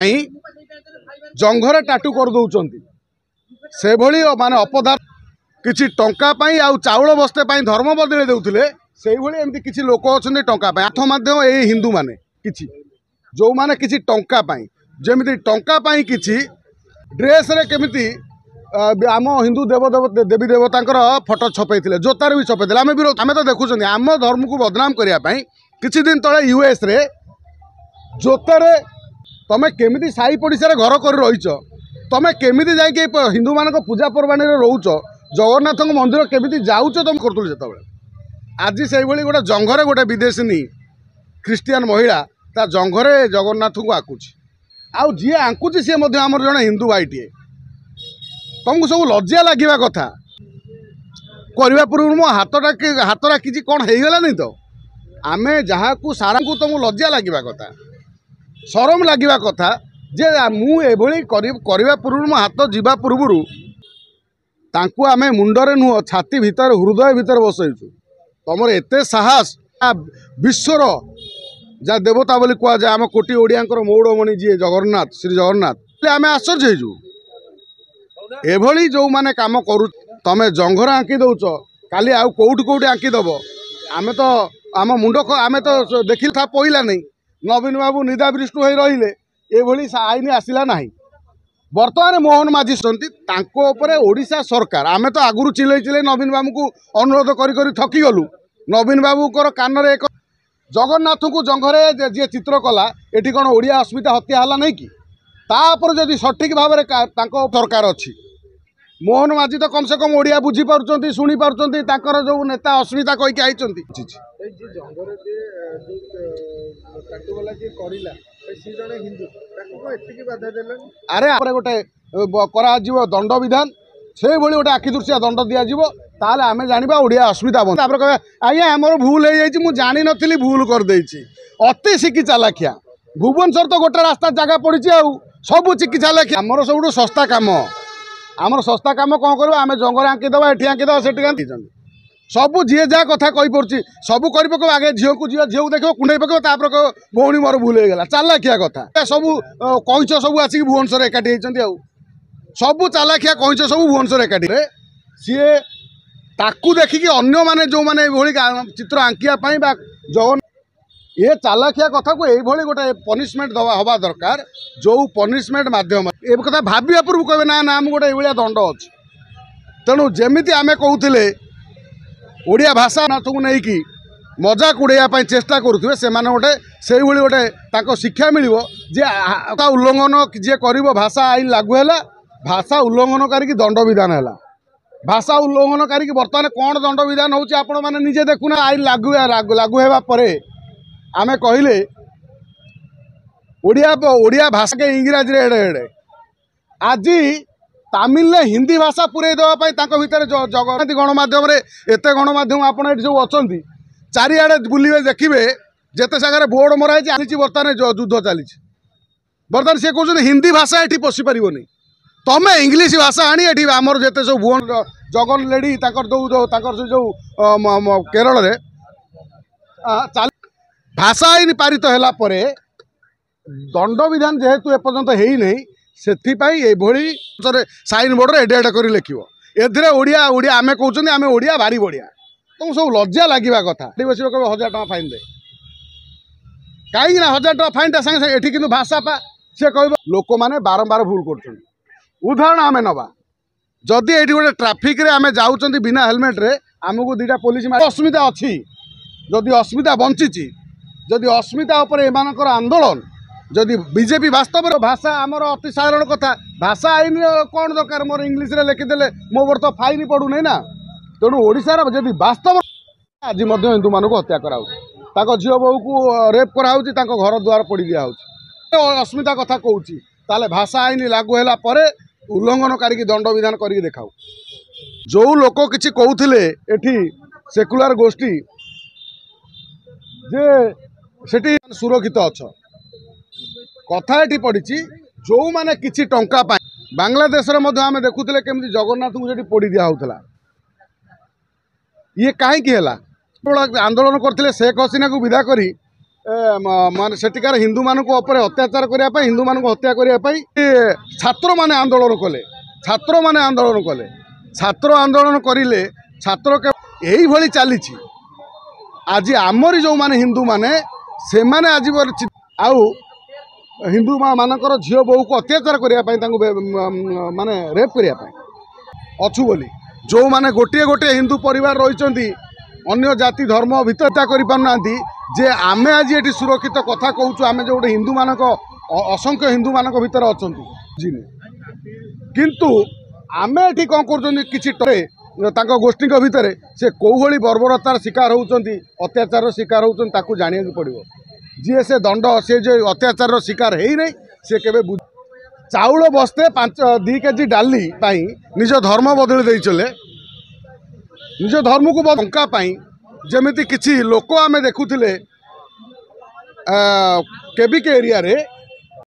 जंघरे टाटू कर दौरान से भली माने अपदार्थ किसी टंका आउ चाउल बस्ते धर्म बदले देउथिले से भली एमती किसी लोक अच्छा टंका आठ माध्यम ये हिंदू माने किछि जो माने किसी टंका जमिति टंका किछि ड्रेस रे केमिति आम हिंदू देवी देवता फोटो छपे जोतार भी छपे आम विरोध आम तो देखुं आम धर्म को बदनाम करने किछि दिन तले यूएस रे जोतारे तमें केमिति साई पड़िशा घर कर रही तमें केमिति जाइए हिंदू मान पूजा पर्वाणी रोच जगन्नाथ मंदिर केमिति जाऊच तुम करूँ जो आज से गोटे जंघरे गोटे विदेशी ख्रीस्टियान महिला ता जंघरे जगन्नाथ को आकुची आउ जी आंकुची सी आमर जड़े हिंदू भाईटे तुमको सब लज्जा लगे कथा करने पूर्व मो हाथटा कि कौन हो गलानी तो आम जहाँ को सारा को तुमको लज्जा लगे कथा शरम लगे कथा जे मुझे करने पूर्व मो हाथ जीवा पूर्व तांकु आमे मुंडरे नुह छाती भितर हृदय भितर बसईचु तुमर एते साहस विश्वर जा देवता बोली कह जाए आम कोटी ओडियांकर मौड़मणि जी जगन्नाथ श्री जगन्नाथ आम आश्चर्य हो एभली जो माने काम करू तमें जंघर आंकी दौच काली आउ कौट कौट आंकी दब आम तो आम मुंड आम तो देखी था पईला नहीं नवीन बाबू निदा विष्णु हो रही ये आईन आसला ना बर्तमान मोहन माझी ओडिशा सरकार आमे तो आगुरी चिल्ले चिल्ले नवीन बाबू को अनुरोध करी थकी गलु नवीन बाबू कान एक जगन्नाथ को जंघरे जी चित्र कला एटी कौन ओडिया अस्मिता हत्या है नहीं कि तापर जदि सठिक भाव में सरकार अच्छी मोहन माझी तो कम से कम ओडिया बुझी पार्टी शुणी पार्टी जो नेता अस्मिता कहीकि आई अरे गोटे दंड विधान से भली गोटे आखि दृश्य दंड दिज्व ताले आमे जानिबा ओडिया अस्मिता बंद तापर कहे आज्ञा आमर भूल हो जाइए मुझे जानी नी भूल करदे अति शिखी चालाखिया भुवनेश्वर तो गोटे रास्ता जगह पड़ी सब चिकी चालाखिया आमर सब सस्ता कम आमर सस्ता कम कौन कर आम जंगल आंकीदे एटी आंकीदे से सबू जी जहाँ कथा कही पड़ी सब कर आगे झील को झील को देख कुंडे पक भौणी मोर भूल हो गला चालाखिया कथा सब कईच सब आसिक भुवनेश्वर एकाठी होती सबू चालाखिया कईच सब भुवनेश्वर एकाठी सी ताकू देखिकी अन्य माने जो माने चित्र आंकिया जगन ये चालाखिया कथा को यही गोटे पनिशमेंट दवा हवा दरकार जो पनिशमेंट मध्यम ए कथा भाविया पूर्व कहे ना ना आम गोटे ये दंड अच्छी तेणु जमीती आम कहते ओडिया भाषा नाथ को लेकिन मजाक उड़ाइया चेष्टा करुवे से गोटे से गोटे शिक्षा मिल उल्लंघन जी कर भाषा आईन लागू है भाषा उल्लंघनकारी दंड विधान है भाषा उल्लंघनकारी बर्तमान कौन दंड विधान होने देखुना आईन लागू होगा आमे कहले ओडिया भाषा के इंग्राजी एडे एडे आज तामिल ने हिंदी भाषा पूरे देवाई भितर जगन्नाथ गणमाध्यम एत गणमाध्यम आपड़ जो अच्छा चारिड़े बुले देखिए जिते जगह बोर्ड मराई बर्तमान युद्ध चली बर्तमान सी कहते हिंदी भाषा ये पशि पारनी तमें इंग्लीश भाषा आनी ये आमर जिते सब भुवन जगन लेडी जो केरल रे भाषा आईन पारित है दंड विधान जेहेतु एपर्यंत है नहीं से साइन बोर्ड एडे एडे कर लिख एडिया ओडिया आम कहते आम ओडिया भारी बढ़िया तुम सब लज्जा लगे कथा बस कह 1000 टका फाइन दे कहीं 1000 टका फाइन टा संगे एठी किंतु भाषा पा सी कह लोक मैंने बारंबार भूल कर उदाहरण आम नवा जदि ये गोटे ट्राफिक रे आम जाऊँ बिना हेलमेट रे आमको दुईटा पुलिस अस्मिता अच्छी जदि अस्मिता बंची जदि अस्मिता उपर एमानकर आंदोलन जदि बीजेपी वास्तव में भाषा आमर अति साधारण कथा भाषा आईन कौन दरकार मोर इंग्लीश रे लिखिदेले मो मोर तो फाइन पड़ू नहीं ना तेणु ओडिशार जदि वास्तव आज हिंदू मानक हत्या करा झील बहु को रेप करा घर द्वार पड़ दिया अस्मिता कथा कहूँ भाषा आईन लागू है उल्लंघनकारी दंड विधान करके देखाऊ जो लोक किसी कहते एठी सेकुलर गोष्ठी जे सेठी सुरक्षित अच्छा कथा ये पड़ी जो मैंने किसी टंका बांग्लादेश आम देखुले केमती जगन्नाथ को जो पोड़ी दिया ये कहीं आंदोलन करते शेख हसीना को विदा करी मान सेठिकार हिंदू मान अत्याचार करने हिंदू मान हत्या करने छात्र माने आंदोलन कले छात्र आंदोलन करें छात्र यही भली चली आज आमरी जो माने हिंदू माने से माने आज आउ हिंदू मानकर झील बोहू को अत्याचार करने माने रेप करने अच्छु बोली जो माने गोटे गोटे हिंदू परिवार रही अन्य जाति धर्म भितर करना जे आमे आज ये सुरक्षित कथा कहूँ आम जो गोटे हिंदू मानक असंख्य हिंदू मानक भितर अच्छा किंतु आमे ये कौन कर गोष्ठी भितर से कौभली बर्बरतार शिकार होती अत्याचार शिकार होती जाना पड़ो जी से दंड से जो अत्याचार शिकार है नहीं सी के चाउल बस्ते 2 केजी डाली निज धर्म बदली दे चले निज धर्म को टंका जमिति किसी लोक आम देखुले केबिके एरिया रे